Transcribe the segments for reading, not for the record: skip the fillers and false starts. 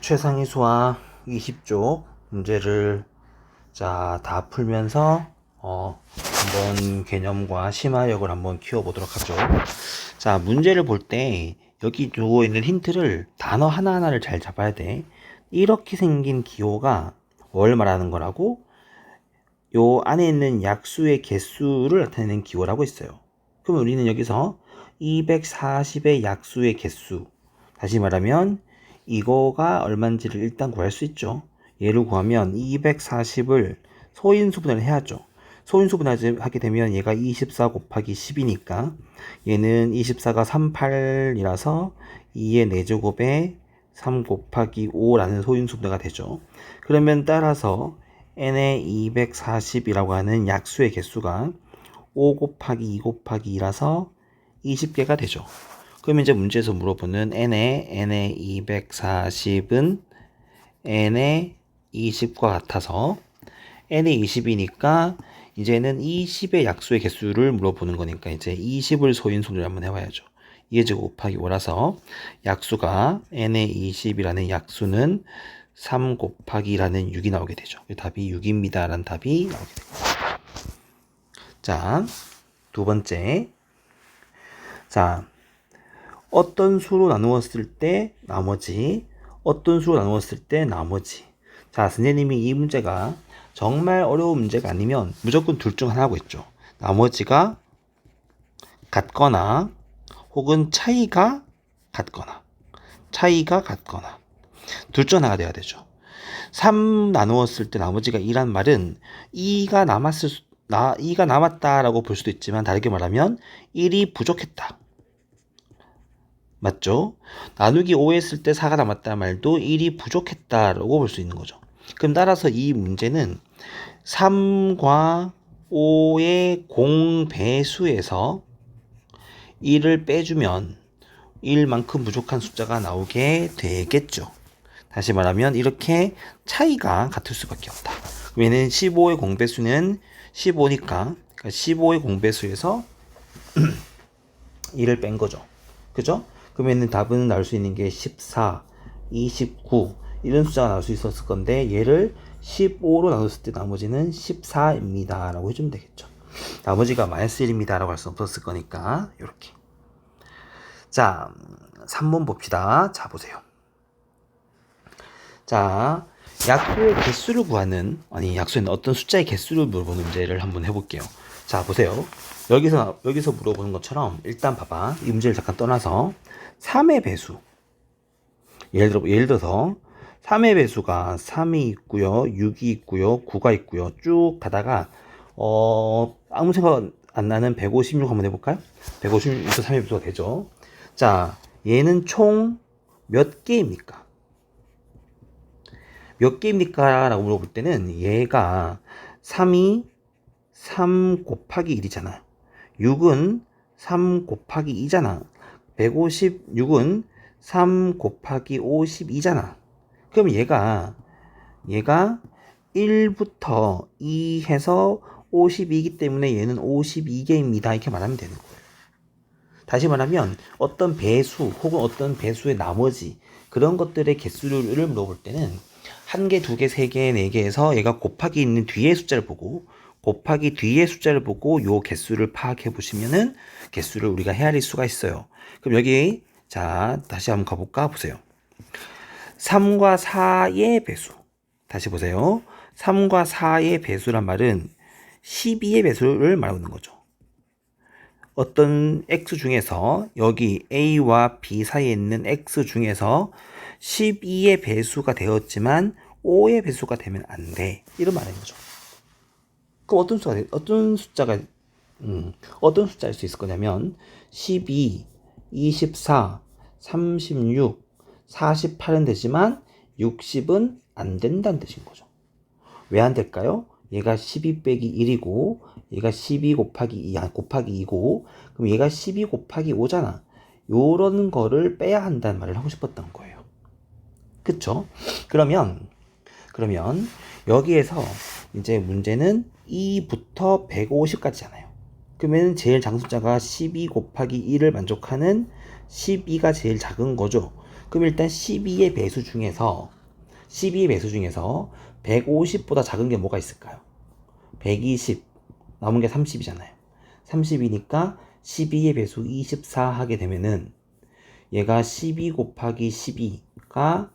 최상위 수학 20쪽 문제를 다 풀면서 한번 개념과 심화력을 한번 키워보도록 하죠. 자, 문제를 볼 때 여기 두고 있는 힌트를 단어 하나하나를 잘 잡아야 돼. 이렇게 생긴 기호가 뭘 말하는 거라고? 요 안에 있는 약수의 개수를 나타내는 기호라고 했어요. 그럼 우리는 여기서 240의 약수의 개수, 다시 말하면 이거가 얼마인지를 일단 구할 수 있죠. 얘를 구하면 240을 소인수분해를 해야죠. 소인수분해 하게 되면 얘가 24 곱하기 10이니까 얘는 24가 38이라서 2의 4제곱에 3 곱하기 5라는 소인수분해가 되죠. 그러면 따라서 n의 240이라고 하는 약수의 개수가 5 곱하기 2 곱하기 2라서 20개가 되죠. 그럼 이제 문제에서 물어보는 n의 240은 n의 20과 같아서 n의 20이니까 이제는 20의 약수의 개수를 물어보는 거니까 이제 20을 소인수분해를 한번 해봐야죠. 2제곱 곱하기 5라서 약수가 n의 20이라는 약수는 3 곱하기라는 6이 나오게 되죠. 답이 6입니다. 라는 답이 나오게 됩니다. 자, 두 번째. 자, 어떤 수로 나누었을 때 나머지, 어떤 수로 나누었을 때 나머지. 자, 선생님이 이 문제가 정말 어려운 문제가 아니면 무조건 둘 중 하나라고 했죠. 나머지가 같거나 혹은 차이가 같거나 둘 중 하나가 돼야 되죠. 3 나누었을 때 나머지가 2란 말은 2가 남았다라고 볼 수도 있지만 다르게 말하면 1이 부족했다. 맞죠? 나누기 5 했을 때 4가 남았다 말도 1이 부족했다라고 볼 수 있는 거죠. 그럼 따라서 이 문제는 3과 5의 공배수에서 1을 빼주면 1만큼 부족한 숫자가 나오게 되겠죠. 다시 말하면 이렇게 차이가 같을 수밖에 없다. 얘는 15의 공배수는 15니까 15의 공배수에서 1을 뺀 거죠. 그죠? 그러면 답은 나올 수 있는 게 14, 29 이런 숫자가 나올 수 있었을 건데 얘를 15로 나눴을 때 나머지는 14입니다 라고 해주면 되겠죠. 나머지가 마이너스 1입니다 라고 할 수 없었을 거니까 이렇게. 자, 3번 봅시다. 자, 보세요. 자, 약수의 개수를 구하는, 약수는 어떤 숫자의 개수를 물어보는 문제를 한번 해볼게요. 자, 보세요. 여기서 물어보는 것처럼 일단 봐봐. 이 문제를 잠깐 떠나서 3의 배수. 예를 들어서 3의 배수가 3이 있고요, 6이 있고요, 9가 있고요. 쭉 가다가 아무 생각 안 나는 156 한번 해볼까요? 156에서 3의 배수가 되죠. 자, 얘는 총 몇 개입니까? 몇 개입니까? 라고 물어볼 때는 얘가 3이 3 곱하기 1이잖아. 6은 3 곱하기 2잖아. 156은 3 곱하기 52잖아. 그럼 얘가 1부터 2 해서 52이기 때문에 얘는 52개입니다. 이렇게 말하면 되는 거예요. 다시 말하면 어떤 배수 혹은 어떤 배수의 나머지 그런 것들의 개수를 물어볼 때는 1개, 2개, 3개, 4개에서 얘가 곱하기 있는 뒤에 숫자를 보고 곱하기 뒤에 숫자를 보고 요 개수를 파악해 보시면은 개수를 우리가 헤아릴 수가 있어요. 그럼 여기 자 다시 한번 가볼까 보세요. 3과 4의 배수. 다시 보세요. 3과 4의 배수란 말은 12의 배수를 말하는 거죠. 어떤 x 중에서 여기 a와 b 사이에 있는 x 중에서 12의 배수가 되었지만 5의 배수가 되면 안 돼. 이런 말인 거죠. 그럼 어떤 숫자일 수 있을 거냐면 12, 24, 36, 48은 되지만 60은 안 된다는 뜻인 거죠. 왜 안 될까요? 얘가 12 빼기 1이고 얘가 12 곱하기 2고 그럼 얘가 12 곱하기 5잖아. 요런 거를 빼야 한다는 말을 하고 싶었던 거예요. 그쵸? 그러면 여기에서 이제 문제는 2부터 150까지잖아요. 그러면 제일 작은 숫자가 12 곱하기 1을 만족하는 12가 제일 작은 거죠. 그럼 일단 12의 배수 중에서 150보다 작은 게 뭐가 있을까요? 120 남은 게 30이잖아요. 30이니까 12의 배수 24 하게 되면은 얘가 12 곱하기 12가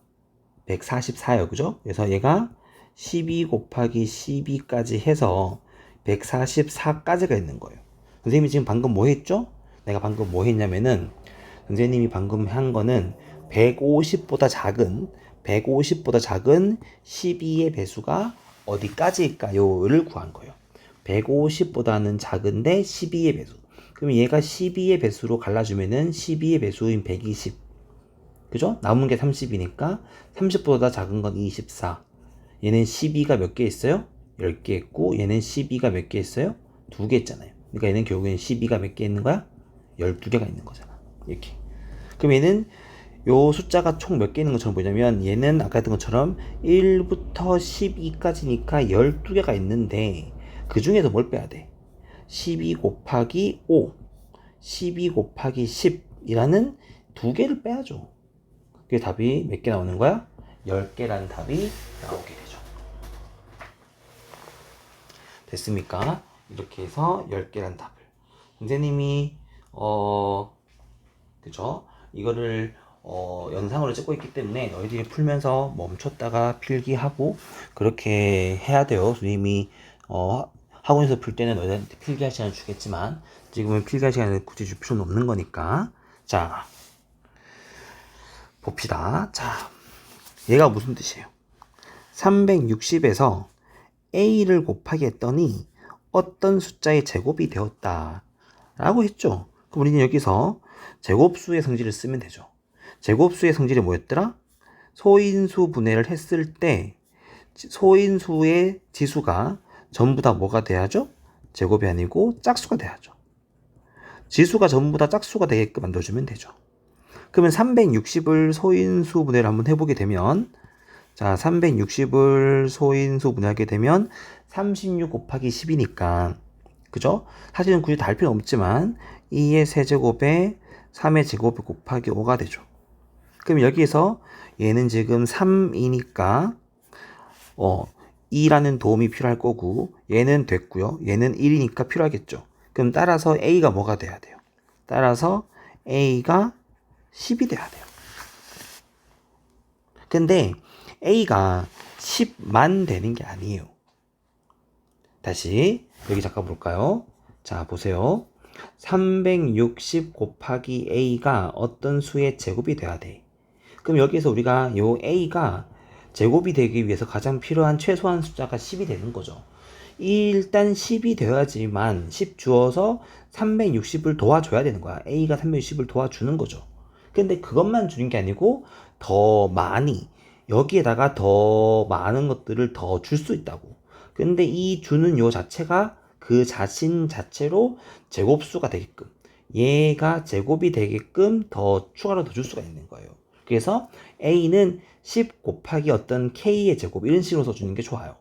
144예요. 그죠? 그래서 얘가 12 곱하기 12까지 해서 144까지가 있는 거예요. 선생님이 지금 방금 뭐 했죠? 내가 방금 뭐 했냐면은 선생님이 방금 한 거는 150보다 작은 12의 배수가 어디까지일까요?를 구한 거예요. 150보다는 작은데 12의 배수. 그럼 얘가 12의 배수로 갈라주면은 12의 배수인 120. 그죠? 남은 게 30이니까 30보다 작은 건 24. 얘는 12가 몇 개 있어요? 10개 있고 얘는 12가 몇 개 있어요? 2개 있잖아요. 그러니까 얘는 결국엔 12가 몇 개 있는 거야? 12개가 있는 거잖아. 이렇게. 그럼 얘는 요 숫자가 총 몇 개 있는 것처럼 보이냐면 얘는 아까 했던 것처럼 1부터 12까지니까 12개가 있는데 그 중에서 뭘 빼야 돼? 12 곱하기 5, 12 곱하기 10이라는 두 개를 빼야죠. 그게 답이 몇 개 나오는 거야? 10개라는 답이 나오게 되죠. 됐습니까? 이렇게 해서 10개라는 답을 선생님이 그죠? 이거를 영상으로 찍고 있기 때문에 너희들이 풀면서 멈췄다가 필기하고 그렇게 해야 돼요. 선생님이 학원에서 풀 때는 너희들한테 필기할 시간을 주겠지만 지금은 필기할 시간을 굳이 줄 필요는 없는 거니까. 자, 봅시다. 자, 얘가 무슨 뜻이에요? 360에서 a를 곱하기 했더니 어떤 숫자의 제곱이 되었다 라고 했죠. 그럼 우리는 여기서 제곱수의 성질을 쓰면 되죠. 제곱수의 성질이 뭐였더라? 소인수 분해를 했을 때 소인수의 지수가 전부 다 뭐가 돼야죠? 제곱이 아니고 짝수가 돼야죠. 지수가 전부 다 짝수가 되게끔 만들어주면 되죠. 그러면 360을 소인수 분해를 한번 해보게 되면 자, 360을 소인수 분해하게 되면 36 곱하기 10이니까 그죠? 사실은 굳이 다 할 필요는 없지만 2의 세제곱에 3의 제곱을 곱하기 5가 되죠. 그럼 여기에서 얘는 지금 3이니까 2라는 도움이 필요할 거고 얘는 됐고요. 얘는 1이니까 필요하겠죠. 그럼 따라서 A가 뭐가 돼야 돼요? 따라서 A가 10이 돼야 돼요. 근데 A가 10만 되는 게 아니에요. 다시 여기 잠깐 볼까요? 자, 보세요. 360 곱하기 A가 어떤 수의 제곱이 돼야 돼. 그럼 여기서 우리가 요 A가 제곱이 되기 위해서 가장 필요한 최소한 숫자가 10이 되는 거죠. 일단 10이 되어야지만 10 주어서 360을 도와줘야 되는 거야. A가 360을 도와주는 거죠. 근데 그것만 주는 게 아니고 더 많이 여기에다가 더 많은 것들을 더 줄 수 있다고. 근데 이 주는 요 자체가 그 자신 자체로 제곱수가 되게끔 얘가 제곱이 되게끔 더 추가로 더 줄 수가 있는 거예요. 그래서 A는 10 곱하기 어떤 K의 제곱 이런 식으로 써주는 게 좋아요.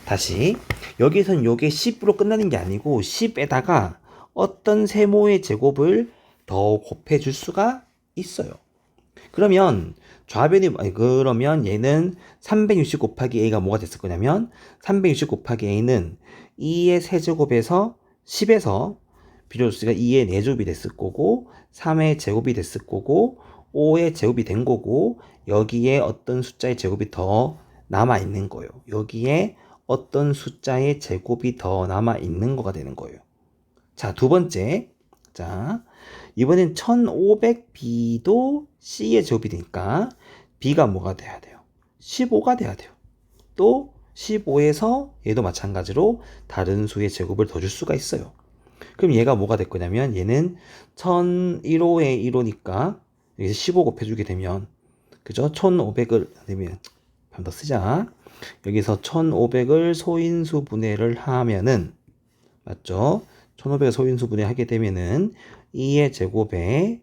다시 여기서는 요게 10으로 끝나는 게 아니고 10에다가 어떤 세모의 제곱을 더 곱해줄 수가 있어요. 그러면 그러면 얘는 360 곱하기 A가 뭐가 됐을 거냐면 360 곱하기 A는 2의 세제곱에서 10에서 비료수가 2의 4제곱이 됐을 거고 3의 제곱이 됐을 거고 5의 제곱이 된 거고 여기에 어떤 숫자의 제곱이 더 남아 있는 거예요. 여기에 어떤 숫자의 제곱이 더 남아 있는 거가 되는 거예요. 자, 두 번째. 자, 이번엔 1500b도 c의 제곱이 되니까 b가 뭐가 돼야 돼요? 15가 돼야 돼요. 또 15에서 얘도 마찬가지로 다른 수의 제곱을 더 줄 수가 있어요. 그럼 얘가 뭐가 될 거냐면 얘는 1001호의 1호니까 여기서 15 곱해주게 되면 그죠? 1500을 되면 한 번 더 쓰자. 여기서 1500을 소인수 분해를 하면은 맞죠? 1500을 소인수 분해하게 되면은 2의 제곱에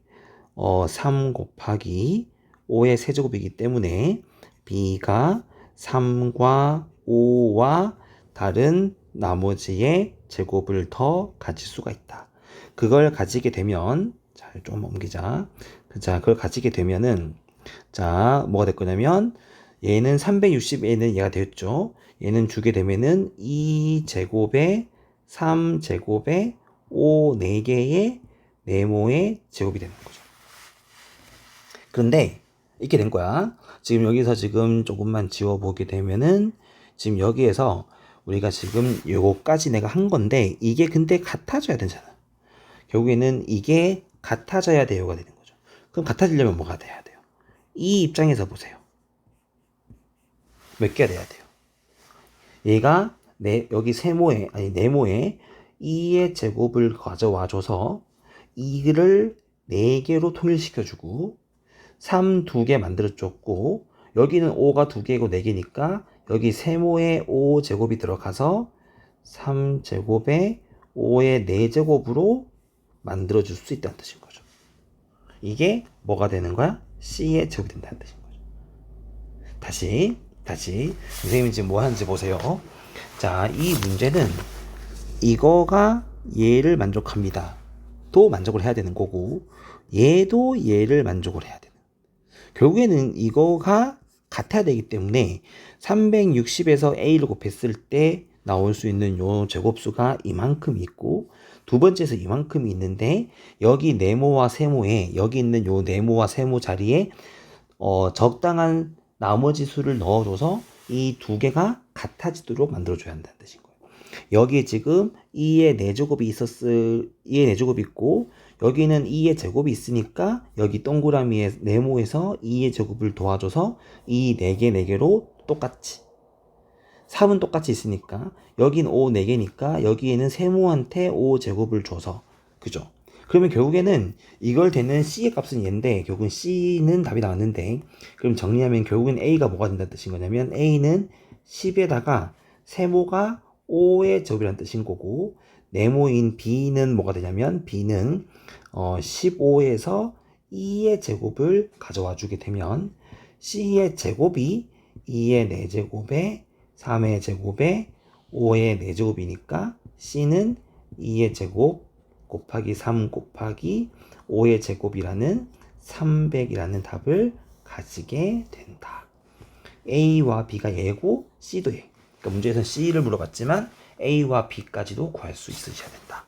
3 곱하기 5의 세제곱이기 때문에 b가 3과 5와 다른 나머지의 제곱을 더 가질 수가 있다. 그걸 가지게 되면 자, 좀 옮기자. 자, 그걸 가지게 되면은, 자, 뭐가 될 거냐면, 얘는 360에는 얘가 되었죠. 얘는 주게 되면은 2제곱에 3제곱에 5, 4개의 네모의 제곱이 되는 거죠. 그런데 이렇게 된 거야. 지금 여기서 지금 조금만 지워보게 되면은 지금 여기에서 우리가 지금 요거까지 내가 한 건데 이게 근데 같아져야 되잖아. 결국에는 이게 같아져야 돼요가 되는 거죠. 그럼 같아지려면 뭐가 돼야 돼요? 이 입장에서 보세요. 몇 개가 돼야 돼요? 얘가 여기 세모에 아니 네모에 2의 제곱을 가져와줘서 2를 4개로 통일시켜주고 3 2개 만들어줬고 여기는 5가 2개고 4개니까 여기 세모에 5제곱이 들어가서 3제곱에 5의 4제곱으로 만들어줄 수 있다는 뜻인 거죠. 이게 뭐가 되는 거야? C의 제곱이 된다는 뜻인 거죠. 다시 선생님이 지금 뭐 하는지 보세요. 자, 이 문제는 이거가 얘를 만족합니다. 또 만족을 해야 되는 거고 얘도 얘를 만족을 해야 되는. 결국에는 이거가 같아야 되기 때문에 360에서 A를 곱했을 때 나올 수 있는 요 제곱수가 이만큼 있고 두 번째에서 이만큼이 있는데 여기 네모와 세모에 여기 있는 요 네모와 세모 자리에 적당한 나머지 수를 넣어줘서 이 두 개가 같아지도록 만들어줘야 한다는 뜻인 거예요. 여기에 지금 2의 4제곱이 2의 4제곱이 있고 여기는 2의 제곱이 있으니까 여기 동그라미의 네모에서 2의 제곱을 도와줘서 이 4개 4개로 똑같이 3은 똑같이 있으니까 여긴 5 4개니까 여기에는 세모한테 5제곱을 줘서 그죠? 그러면 결국에는 이걸 되는 C의 값은 얘인데 결국은 C는 답이 나왔는데 그럼 정리하면 결국엔 A가 뭐가 된다는 뜻인 거냐면 A는 10에다가 세모가 5의 제곱이라는 뜻인 거고 네모인 B는 뭐가 되냐면 B는 15에서 2의 제곱을 가져와 주게 되면 C의 제곱이 2의 4제곱에 3의 제곱에 5의 4제곱이니까 C는 2의 제곱 곱하기 3 곱하기 5의 제곱이라는 300이라는 답을 가지게 된다. A와 B가 얘고 C도 얘. 그러니까 문제에서는 C를 물어봤지만 A와 B까지도 구할 수 있으셔야 된다.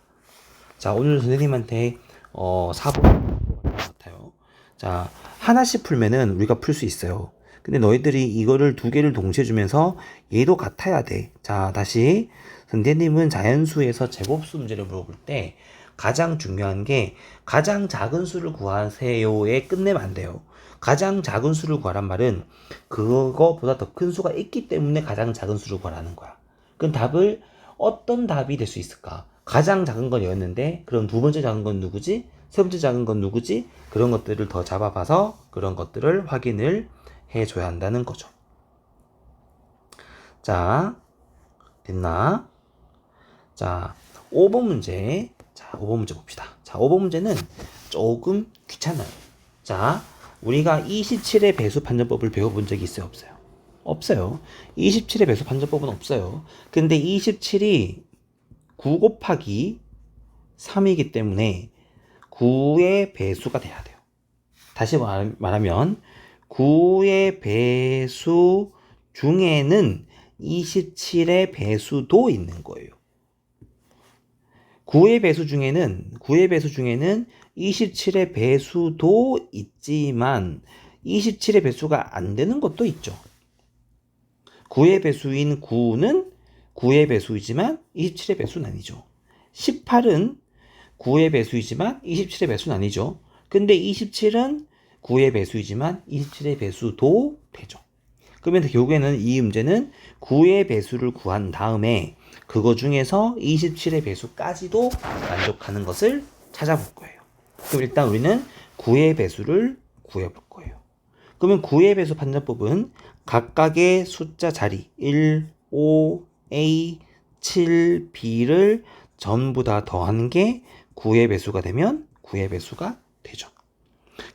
자, 오늘 선생님한테 4번 같아요. 자, 하나씩 풀면은 우리가 풀 수 있어요. 근데 너희들이 이거를 두 개를 동시에 주면서 얘도 같아야 돼. 자, 다시 선생님은 자연수에서 제곱수 문제를 물어볼 때 가장 중요한 게 가장 작은 수를 구하세요에 끝내면 안 돼요. 가장 작은 수를 구하란 말은 그거보다 더 큰 수가 있기 때문에 가장 작은 수를 구하라는 거야. 그럼 답을 어떤 답이 될 수 있을까? 가장 작은 건 얘였는데 그럼 두 번째 작은 건 누구지? 세 번째 작은 건 누구지? 그런 것들을 더 잡아봐서 그런 것들을 확인을 해줘야 한다는 거죠. 자, 됐나? 자, 5번 문제. 자, 5번 문제 봅시다. 자, 5번 문제는 조금 귀찮아요. 자, 우리가 27의 배수 판정법을 배워본 적이 있어요? 없어요? 없어요. 27의 배수 판정법은 없어요. 근데 27이 9 곱하기 3이기 때문에 9의 배수가 돼야 돼요. 다시 말하면 9의 배수 중에는 27의 배수도 있는 거예요. 9의 배수 중에는 27의 배수도 있지만 27의 배수가 안 되는 것도 있죠. 9의 배수인 9는 9의 배수이지만 27의 배수는 아니죠. 18은 9의 배수이지만 27의 배수는 아니죠. 근데 27은 9의 배수이지만 27의 배수도 되죠. 그러면 결국에는 이 문제는 9의 배수를 구한 다음에 그거 중에서 27의 배수까지도 만족하는 것을 찾아볼 거예요. 그럼 일단 우리는 9의 배수를 구해볼 거예요. 그러면 9의 배수 판정법은 각각의 숫자 자리 1, 5, A, 7, B를 전부 다 더한 게 9의 배수가 되면 9의 배수가 되죠.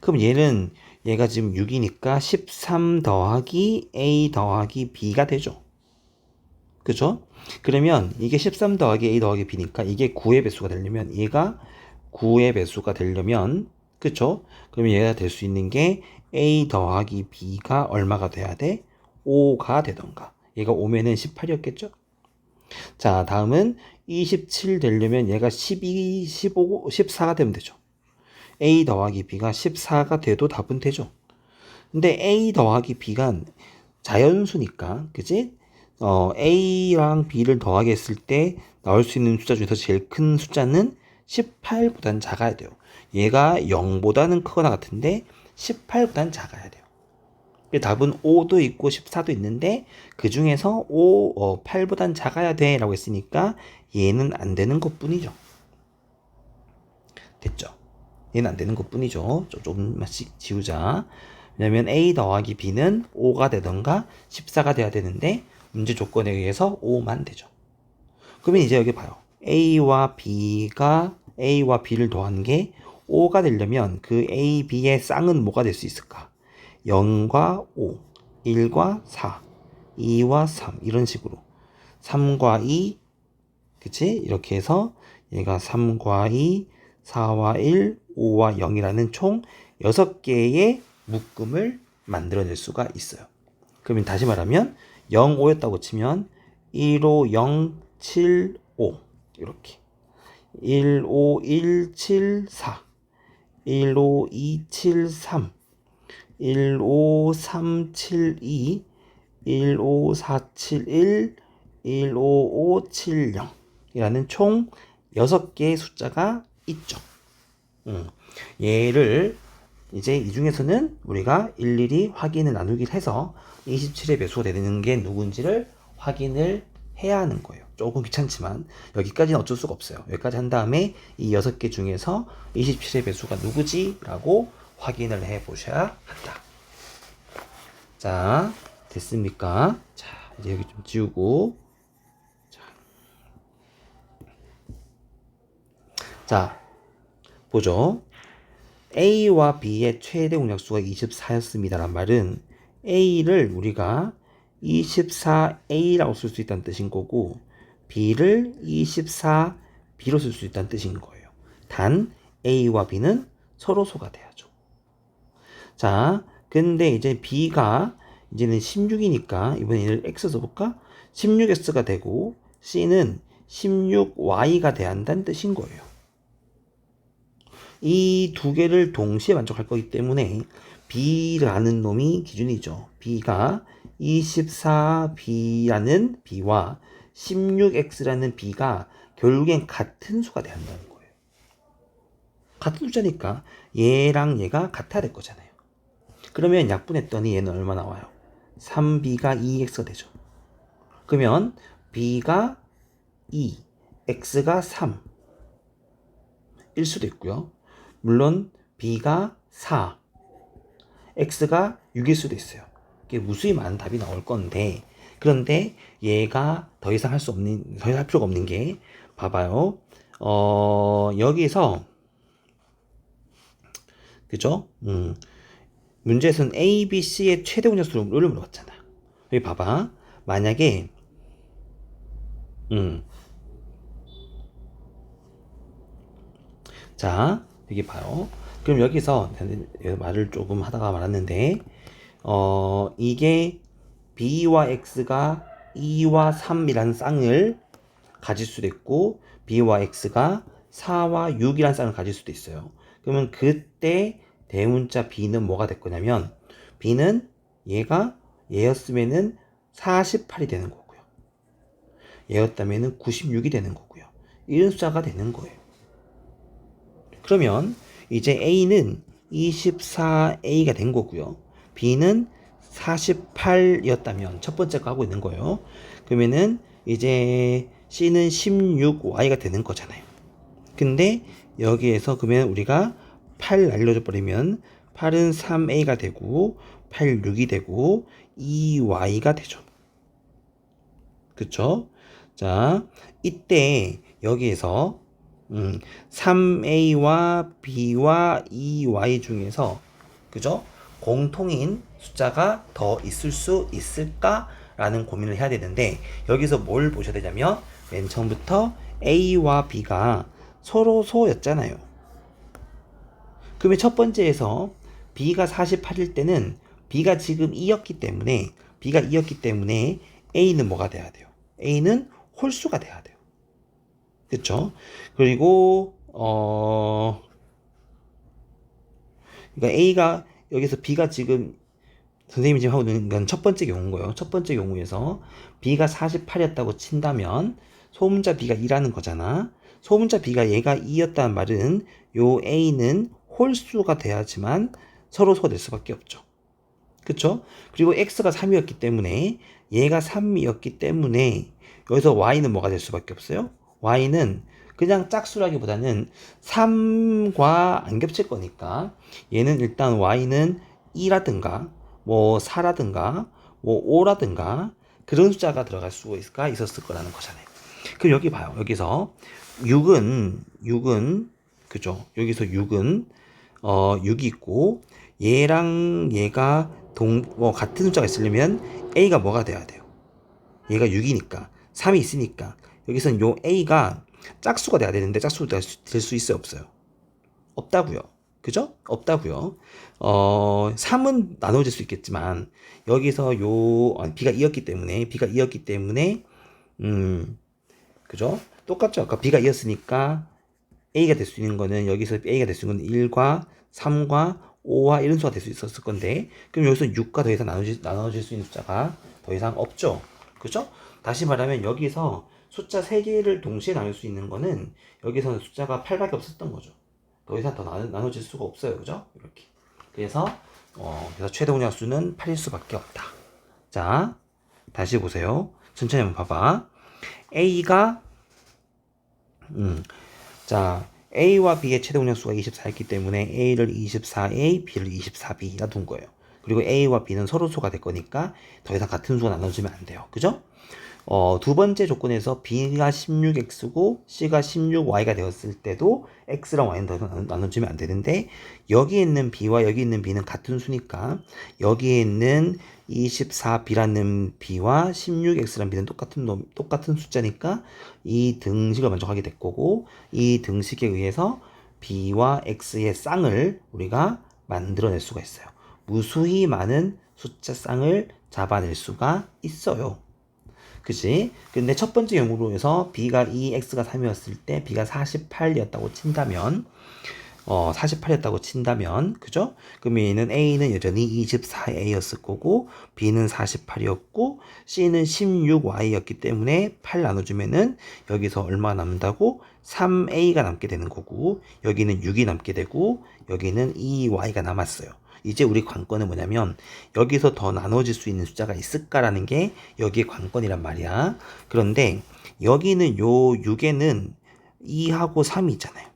그럼 얘가 지금 6이니까 13 더하기 A 더하기 B가 되죠. 그죠? 그러면 이게 13 더하기 A 더하기 B니까 이게 9의 배수가 되려면 얘가 9의 배수가 되려면 그쵸? 그럼 얘가 될 수 있는 게 A 더하기 B가 얼마가 돼야 돼? 5가 되던가. 얘가 5면은 18이었겠죠? 자, 다음은 27 되려면 얘가 12, 15, 14가 되면 되죠. A 더하기 B가 14가 돼도 답은 되죠. 근데 A 더하기 B가 자연수니까, 그지? A랑 B를 더하게 했을 때 나올 수 있는 숫자 중에서 제일 큰 숫자는 18보다는 작아야 돼요. 얘가 0보다는 크거나 같은데 18보다는 작아야 돼요. 답은 5도 있고 14도 있는데 그 중에서 8보다는 작아야 돼 라고 했으니까 얘는 안 되는 것 뿐이죠. 됐죠? 얘는 안 되는 것 뿐이죠. 조금씩 지우자. 왜냐면 A 더하기 B는 5가 되던가 14가 돼야 되는데 문제 조건에 의해서 5만 되죠. 그러면 이제 여기 봐요. A와 B를 더한 게 5가 되려면 그 A, B의 쌍은 뭐가 될 수 있을까? 0과 5, 1과 4, 2와 3 이런 식으로 3과 2 그치? 이렇게 해서 얘가 3과 2, 4와 1, 5와 0이라는 총 6개의 묶음을 만들어낼 수가 있어요. 그러면 다시 말하면 0, 5였다고 치면 1, 5, 0, 7, 5 이렇게 1, 5, 1, 7, 4 1, 5, 2, 7, 3 1, 5, 3, 7, 2 1, 5, 4, 7, 1 1, 5, 5, 7, 0 이라는 총 6개의 숫자가 있죠. 얘를 이제 이 중에서는 우리가 일일이 확인을 나누기를 해서 27의 배수가 되는 게 누군지를 확인을 해야 하는 거예요. 조금 귀찮지만 여기까지는 어쩔 수가 없어요. 여기까지 한 다음에 이 6개 중에서 27의 배수가 누구지? 라고 확인을 해 보셔야 한다. 자, 됐습니까? 자, 이제 여기 좀 지우고 자, 보죠. A와 B의 최대 공약수가 24였습니다란 말은 A를 우리가 24A라고 쓸 수 있다는 뜻인 거고 B를 24B로 쓸 수 있다는 뜻인 거예요. 단 A와 B는 서로 소가 돼야죠. 자, 근데 이제 B가 이제는 16이니까 이번에 얘를 X 써볼까? 16X가 되고 C는 16Y가 돼야 한다는 뜻인 거예요. 이 두 개를 동시에 만족할 거기 때문에 B라는 놈이 기준이죠. B가 24B라는 B와 16X라는 B가 결국엔 같은 수가 돼야 한다는 거예요. 같은 숫자니까 얘랑 얘가 같아야 될 거잖아요. 그러면 약분했더니 얘는 얼마 나와요? 3B가 2X가 되죠. 그러면 B가 2, X가 3 일 수도 있고요. 물론 B가 4, X가 6일 수도 있어요. 이게 무수히 많은 답이 나올 건데 그런데 얘가 더 이상 할 필요가 없는 게 봐봐요. 여기서 그죠? 문제에서는 A, B, C의 최대 공약수를 물어봤잖아. 여기 봐봐. 만약에 자, 여기 봐요. 그럼 여기서 말을 조금 하다가 말았는데 이게 B와 X가 2와 3이라는 쌍을 가질 수도 있고 B와 X가 4와 6이라는 쌍을 가질 수도 있어요. 그러면 그때 대문자 B는 뭐가 될 거냐면 B는 얘였으면은 48이 되는 거고요. 얘였다면은 96이 되는 거고요. 이런 숫자가 되는 거예요. 그러면 이제 A는 24A가 된 거고요. B는 48이었다면 첫 번째 거 하고 있는 거예요. 그러면은 이제 C는 16Y가 되는 거잖아요. 근데 여기에서 그러면 우리가 8 날려줘 버리면 8은 3A가 되고 8, 6이 되고 2Y가 되죠. 그쵸? 자, 이때 여기에서 3A와 B와 2Y 중에서 그죠? 공통인 숫자가 더 있을 수 있을까라는 고민을 해야 되는데 여기서 뭘 보셔야 되냐면 맨 처음부터 A와 B가 서로 소였잖아요. 그러면 첫 번째에서 b가 48일 때는 b가 지금 2였기 때문에 a는 뭐가 돼야 돼요? a는 홀수가 돼야 돼요. 그쵸? 그리고 그러니까 a가 여기서 b가 지금 선생님이 지금 하고 있는 건 첫 번째 경우인 거예요. 첫 번째 경우에서 b가 48이었다고 친다면 소문자 b가 2라는 거잖아. 소문자 b가 얘가 2였다는 말은 요 a는 홀수가 돼야지만 서로 소가 될 수밖에 없죠. 그쵸? 그리고 x가 3이었기 때문에 얘가 3이었기 때문에 여기서 y는 뭐가 될 수밖에 없어요? y는 그냥 짝수라기보다는 3과 안 겹칠 거니까 얘는 일단 y는 2라든가 뭐 4라든가 뭐 5라든가 그런 숫자가 들어갈 수가 있었을 거라는 거잖아요. 그럼 여기 봐요. 여기서 6은 그죠? 여기서 6은 6이 있고 얘랑 얘가 같은 숫자가 있으려면 a가 뭐가 돼야 돼요? 얘가 6이니까 3이 있으니까 여기서는 요 a가 짝수가 돼야 되는데 짝수가 될 수 있어요? 없어요? 없다고요. 그죠? 없다고요. 3은 나눠질 수 있겠지만 여기서 b가 2였기 때문에 그죠? 똑같죠? 아까 b가 2였으니까 a가 될 수 있는 거는 여기서 a가 될 수 있는 거는 1과 3과 5와 이런 수가 될 수 있었을 건데 그럼 여기서 6과 더 이상 나눠질 수 있는 숫자가 더 이상 없죠. 그죠? 다시 말하면 여기서 숫자 3개를 동시에 나눌 수 있는 거는 여기서는 숫자가 8밖에 없었던 거죠. 더 이상 더 나눠질 수가 없어요. 그죠? 이렇게. 그래서 최대 공약수는 8일 수밖에 없다. 자, 다시 보세요. 천천히 한번 봐봐. A가 자, A와 B의 최대 공약수가 24였기 때문에 A를 24A, B를 24B라 둔 거예요. 그리고 A와 B는 서로 수가 될 거니까 더 이상 같은 수가 나눠지면 안 돼요. 그죠? 두 번째 조건에서 B가 16X고 C가 16Y가 되었을 때도 X랑 Y는 더 이상 나눠지면 안 되는데 여기에 있는 B와 여기 있는 B는 같은 수니까 여기에 있는 24B라는 B와 16X라는 B는 똑같은 숫자니까 이 등식을 먼저 하게 될 거고 이 등식에 의해서 B와 X의 쌍을 우리가 만들어낼 수가 있어요. 무수히 많은 숫자 쌍을 잡아낼 수가 있어요. 그치? 근데 첫 번째 경우로 해서 B가 2, X가 3이었을 때 B가 48이었다고 친다면 48이었다고 친다면 그죠? 그럼 얘는 A는 여전히 24A였을 거고 B는 48이었고 C는 16Y였기 때문에 8 나눠주면은 여기서 얼마 남는다고? 3A가 남게 되는 거고 여기는 6이 남게 되고 여기는 2Y가 남았어요. 이제 우리 관건은 뭐냐면 여기서 더 나눠질 수 있는 숫자가 있을까라는 게 여기의 관건이란 말이야. 그런데 여기는 요 6에는 2하고 3이 있잖아요.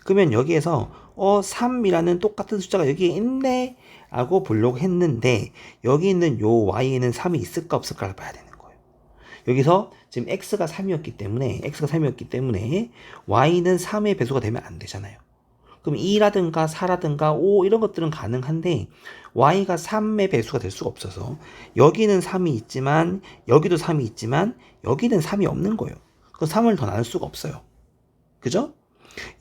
그러면 여기에서 3이라는 똑같은 숫자가 여기에 있네 하고 보려고 했는데 여기 있는 요 y에는 3이 있을까 없을까를 봐야 되는 거예요. 여기서 지금 x가 3이었기 때문에 y는 3의 배수가 되면 안 되잖아요. 그럼 2라든가 4라든가 5 이런 것들은 가능한데 y가 3의 배수가 될 수가 없어서 여기는 3이 있지만 여기도 3이 있지만 여기는 3이 없는 거예요. 그 3을 더 나눌 수가 없어요. 그죠?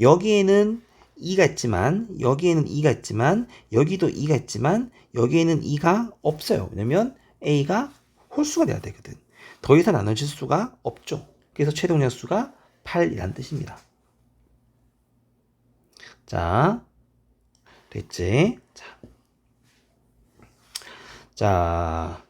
여기에는 2가 있지만 여기에는 2가 있지만 여기도 2가 있지만 여기에는 2가 없어요. 왜냐면 a가 홀수가 돼야 되거든. 더 이상 나눠질 수가 없죠. 그래서 최대 공약수가 8이란 뜻입니다. 자, 됐지? 자,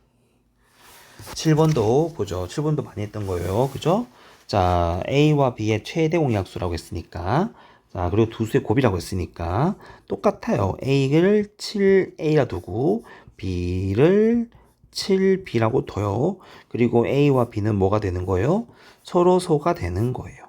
7번도 보죠. 7번도 많이 했던 거예요. 그죠? 자, A와 B의 최대 공약수라고 했으니까, 자, 그리고 두 수의 곱이라고 했으니까, 똑같아요. A를 7A라 두고, B를 7B라고 둬요. 그리고 A와 B는 뭐가 되는 거예요? 서로 소가 되는 거예요.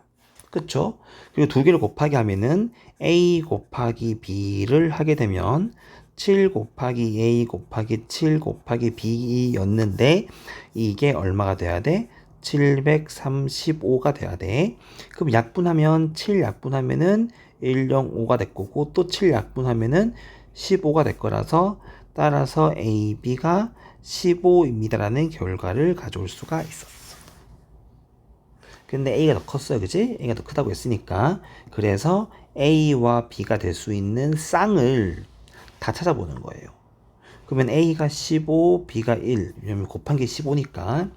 그쵸? 그리고 두 개를 곱하기 하면은 A 곱하기 B를 하게 되면 7 곱하기 A 곱하기 7 곱하기 B였는데 이게 얼마가 돼야 돼? 735가 돼야 돼. 그럼 약분하면 7 약분하면은 105가 될 거고 또 7 약분하면은 15가 될 거라서 따라서 A, B가 15입니다라는 결과를 가져올 수가 있었어. 근데 A가 더 컸어요. 그지? A가 더 크다고 했으니까. 그래서 A와 B가 될 수 있는 쌍을 다 찾아보는 거예요. 그러면 A가 15, B가 1. 왜냐면 곱한 게 15니까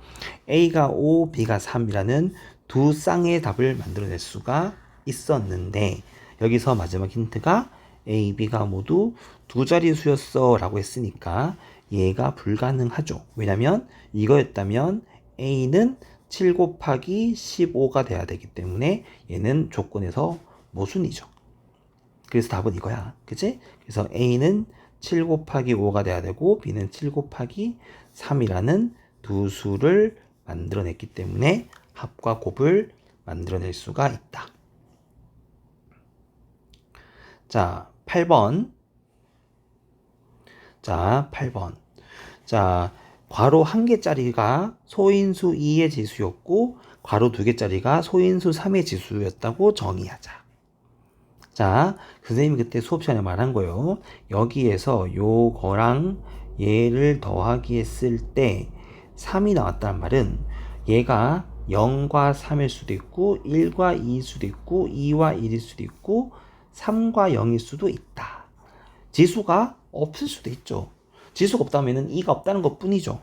A가 5, B가 3이라는 두 쌍의 답을 만들어낼 수가 있었는데 여기서 마지막 힌트가 A, B가 모두 두 자릿수였어 라고 했으니까 얘가 불가능하죠. 왜냐면 이거였다면 A는 7 곱하기 15가 돼야 되기 때문에 얘는 조건에서 모순이죠. 그래서 답은 이거야. 그치? 그래서 A는 7 곱하기 5가 돼야 되고 B는 7 곱하기 3이라는 두 수를 만들어냈기 때문에 합과 곱을 만들어낼 수가 있다. 자, 8번. 자, 8번. 자, 괄호 1개짜리가 소인수 2의 지수였고 괄호 2개짜리가 소인수 3의 지수였다고 정의하자. 자, 선생님이 그때 수업 시간에 말한 거요. 여기에서 요거랑 얘를 더하기 했을 때 3이 나왔다는 말은 얘가 0과 3일 수도 있고 1과 2일 수도 있고 2와 1일 수도 있고 3과 0일 수도 있다. 지수가 없을 수도 있죠. 지수가 없다면 2가 없다는 것 뿐이죠.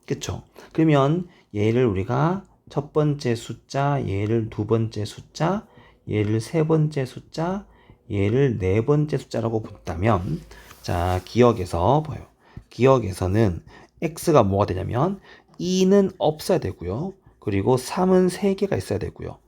그쵸? 그러면 얘를 우리가 첫 번째 숫자, 얘를 두 번째 숫자, 얘를 세 번째 숫자, 얘를 네 번째 숫자라고 본다면, 자, 기억에서 보여요. 기억에서는 x가 뭐가 되냐면 2는 없어야 되고요. 그리고 3은 3개가 있어야 되고요.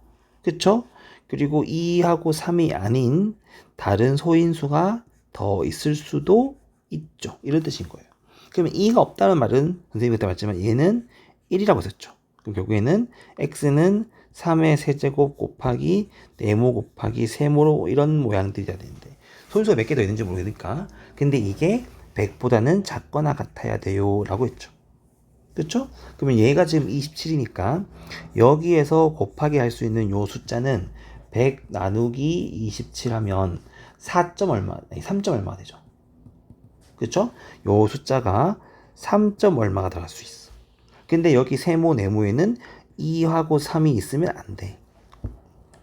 그쵸? 그리고 2하고 3이 아닌 다른 소인수가 더 있을 수도 있죠. 이런 뜻인 거예요. 그러면 2가 없다는 말은 선생님이 그때 말했지만 얘는 1이라고 썼죠. 그럼 결국에는 x는 3의 세제곱 곱하기 네모 곱하기 세모로 이런 모양들이 돼야 되는데 소인수가 몇 개 더 있는지 모르니까 근데 이게 100보다는 작거나 같아야 돼요 라고 했죠. 그렇죠? 그러면 얘가 지금 27이니까 여기에서 곱하기 할 수 있는 요 숫자는 100 나누기 27 하면 4점 얼마, 아니 3점 얼마가 되죠. 그렇죠? 요 숫자가 3점 얼마가 들어갈 수 있어. 근데 여기 세모 네모에는 2하고 3이 있으면 안 돼.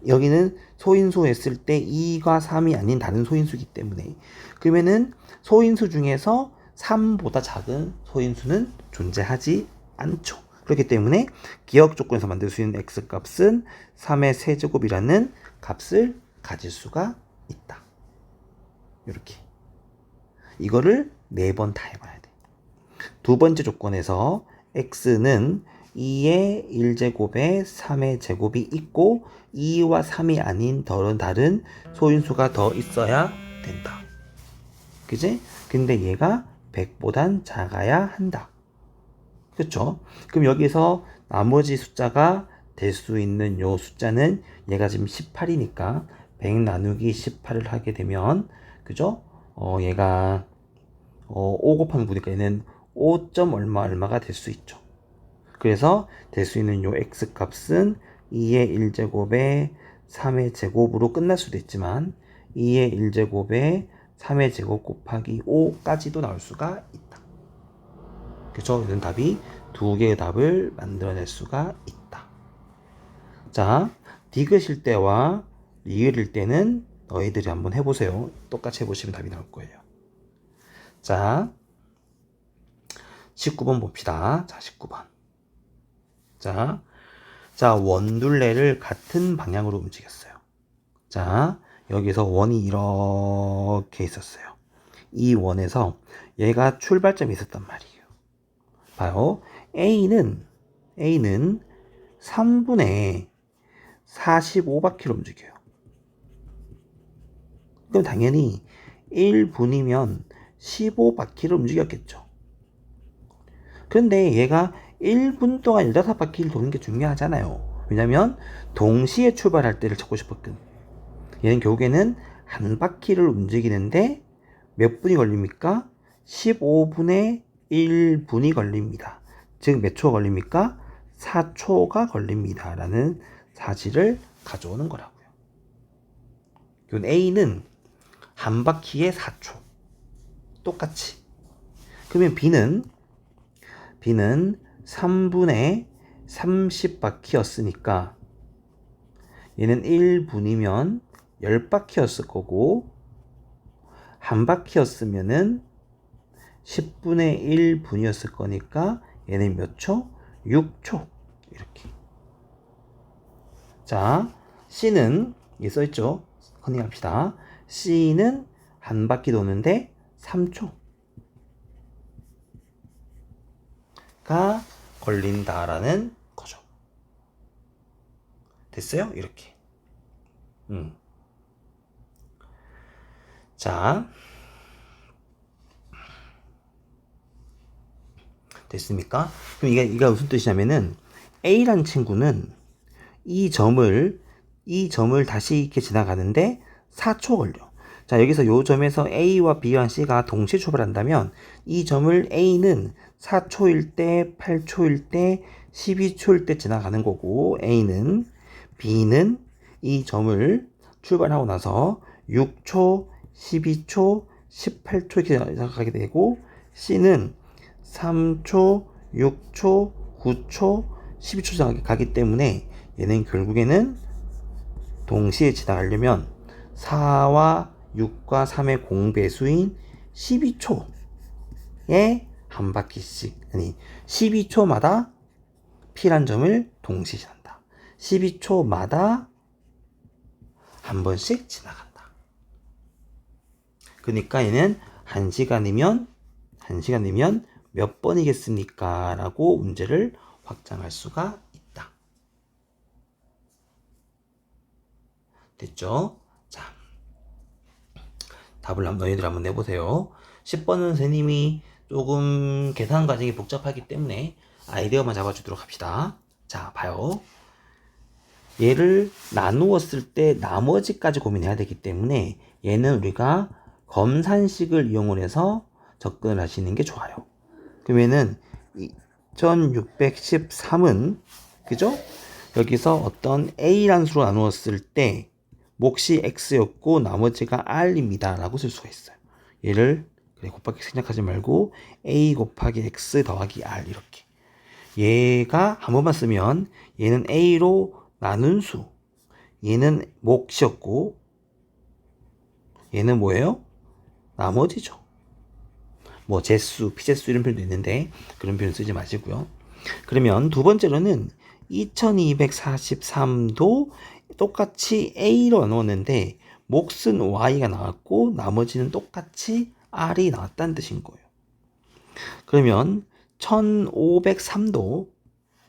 여기는 소인수 했을 때 2과 3이 아닌 다른 소인수이기 때문에 그러면은 소인수 중에서 3보다 작은 소인수는 존재하지 않죠. 그렇기 때문에 기억 조건에서 만들 수 있는 x값은 3의 세제곱이라는 값을 가질 수가 있다. 이렇게 이거를 4번 다 해봐야 돼. 두 번째 조건에서 x는 2의 1제곱에 3의 제곱이 있고 2와 3이 아닌 다른 소인수가 더 있어야 된다. 그지? 근데 얘가 100보단 작아야 한다. 그쵸? 그럼 여기서 나머지 숫자가 될 수 있는 요 숫자는 얘가 지금 18이니까 100 나누기 18을 하게 되면 그죠? 얘가 5 곱하면 9니까 얘는 5점 얼마가 될 수 있죠. 그래서 될 수 있는 요 x 값은 2의 1제곱에 3의 제곱으로 끝날 수도 있지만 2의 1제곱에 3의 제곱 곱하기 5까지도 나올 수가 있다. 그렇죠? 이런 답이 두 개의 답을 만들어낼 수가 있다. 자, 디귿일 때와 리을일 때는 너희들이 한번 해보세요. 똑같이 해보시면 답이 나올 거예요. 자, 19번 봅시다. 자, 19번. 자, 원둘레를 같은 방향으로 움직였어요. 자, 여기서 원이 이렇게 있었어요. 이 원에서 얘가 출발점이 있었단 말이에요. 봐요. A는 3분의 45바퀴를 움직여요. 그럼 당연히 1분이면 15바퀴를 움직였겠죠. 그런데 얘가 1분 동안 15바퀴를 도는 게 중요하잖아요. 왜냐면 동시에 출발할 때를 찾고 싶었거든. 얘는 결국에는 한 바퀴를 움직이는데 몇 분이 걸립니까? 15분의 1분이 걸립니다. 즉 몇 초가 걸립니까? 4초가 걸립니다. 라는 사실을 가져오는 거라고요. A는 한 바퀴에 4초. 똑같이. 그러면 B는 3분의 30바퀴였으니까 얘는 1분이면 10바퀴였을 거고 한 바퀴였으면은 10분의 1분이었을 거니까 얘는 몇 초? 6초. 이렇게. 자, C는 여기 써있죠? 컨닝합시다. C는 한 바퀴 도는데 3초가 걸린다라는 거죠. 됐어요? 이렇게. 자, 됐습니까? 그럼 이게 무슨 뜻이냐면은 A란 친구는 이 점을 다시 이렇게 지나가는데 4초 걸려. 자, 여기서 이 점에서 A와 B와 C가 동시에 출발한다면 이 점을 A는 4초일 때, 8초일 때, 12초일 때 지나가는 거고 A는 B는 이 점을 출발하고 나서 6초, 12초, 18초 이렇게 지나가게 되고 C는 3초, 6초, 9초, 12초 지나가기 때문에 얘는 결국에는 동시에 지나가려면 4와 6과 3의 공배수인 12초에 한 바퀴씩, 아니 12초마다 P란 점을 동시에 지난다. 12초마다 한 번씩 지나간다. 그러니까 얘는 1시간이면 몇 번이겠습니까? 라고 문제를 확장할 수가 있다. 됐죠? 자, 답을 너희들 한번 내보세요. 10번은 선생님이 조금 계산 과정이 복잡하기 때문에 아이디어만 잡아주도록 합시다. 자, 봐요. 얘를 나누었을 때 나머지까지 고민해야 되기 때문에 얘는 우리가 검산식을 이용을 해서 접근을 하시는 게 좋아요. 그러면은 2613은 그죠? 여기서 어떤 A라는 수로 나누었을 때 몫이 X였고 나머지가 R입니다 라고 쓸 수가 있어요. 얘를 그래 곱하기 생략하지 말고 A 곱하기 X 더하기 R 이렇게. 얘가 한 번만 쓰면 얘는 A로 나눈 수, 얘는 몫이었고 얘는 뭐예요? 나머지죠. 뭐 제수, 피제수 이런 표현도 있는데 그런 표현 쓰지 마시고요. 그러면 두 번째로는 2243도 똑같이 A로 나누었는데 몫은 Y가 나왔고 나머지는 똑같이 R이 나왔다는 뜻인 거예요. 그러면 1503도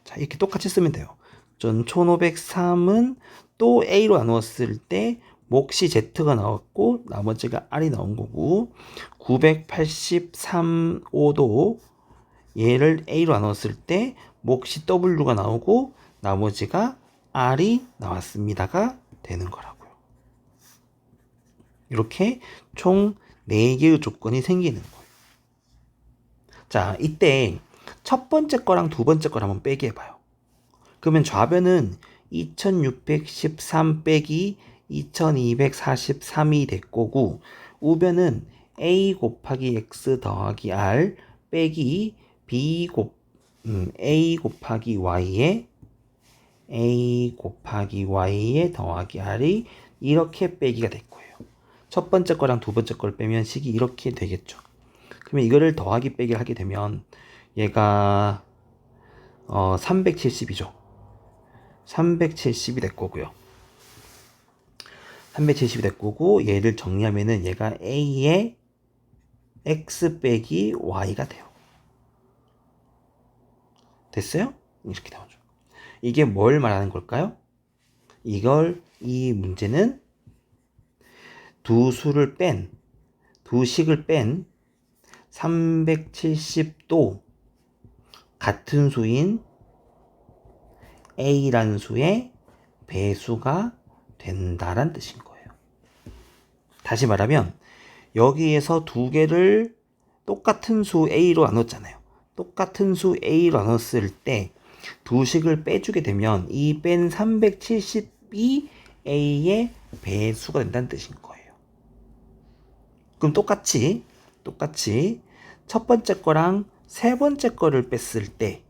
자 이렇게 똑같이 쓰면 돼요. 1503은 또 A로 나누었을 때 몫이 Z가 나왔고 나머지가 R이 나온 거고 983호도 얘를 A로 나눴을 때 몫이 W가 나오고 나머지가 R이 나왔습니다가 되는 거라고요. 이렇게 총 4개의 조건이 생기는 거예요. 자, 이때 첫 번째 거랑 두 번째 거를 한번 빼기 해봐요. 그러면 좌변은 2613 빼기 2243이 될 거고 우변은 A 곱하기 X 더하기 R 빼기 A 곱하기 Y에 더하기 R이 이렇게 빼기가 될 거예요. 첫 번째 거랑 두 번째 거를 빼면 식이 이렇게 되겠죠. 그러면 이거를 더하기 빼기를 하게 되면 얘가 370이죠. 370이 될 거고요. 370이 될 거고 얘를 정리하면은 얘가 A의 X 빼기 Y가 돼요. 됐어요? 이렇게 나오죠. 이게 뭘 말하는 걸까요? 이 문제는 두 식을 뺀 370도 같은 수인 A라는 수의 배수가 된다란 뜻인 거예요. 다시 말하면 여기에서 두 개를 똑같은 수 A로 나눴잖아요. 똑같은 수 A로 나눴을 때 두 식을 빼주게 되면 이 뺀 370이 A의 배수가 된다는 뜻인 거예요. 그럼 똑같이 첫 번째 거랑 세 번째 거를 뺐을 때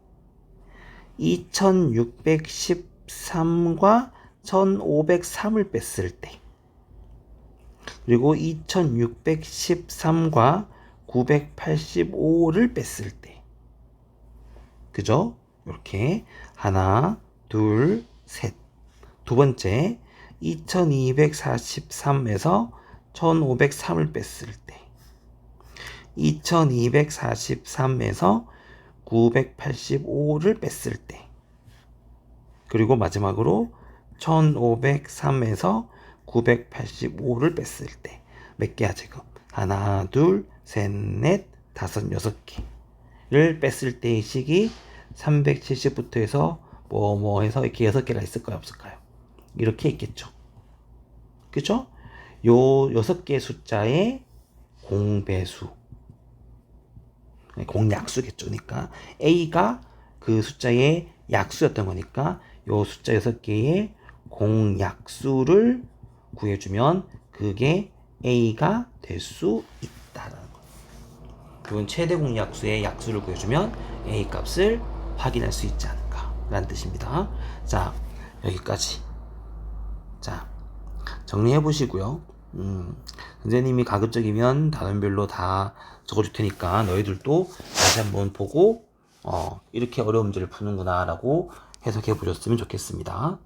2613과 1503을 뺐을 때 그리고 2613과 985를 뺐을 때, 그죠? 이렇게 하나, 둘, 셋. 두 번째, 2243에서 1503을 뺐을 때, 2243에서 985를 뺐을 때, 그리고 마지막으로 1503에서 985를 뺐을 때 몇 개야 지금? 하나, 둘, 셋, 넷, 다섯, 여섯 개를 뺐을 때의 식이 370부터 해서 뭐 해서 이렇게 6개가 있을까요? 없을까요? 이렇게 있겠죠. 그죠? 요 6개의 숫자의 공배수, 공약수겠죠. 그러니까 A가 그 숫자의 약수였던 거니까 요 숫자 6개의 공약수를 구해주면 그게 A가 될 수 있다라는 거. 그건 최대 공약수의 약수를 구해주면 A 값을 확인할 수 있지 않을까 라는 뜻입니다. 자, 여기까지. 자, 정리해 보시고요. 선생님이 가급적이면 단원별로 다 적어줄 테니까 너희들도 다시 한번 보고 이렇게 어려운 문제를 푸는구나 라고 해석해 보셨으면 좋겠습니다.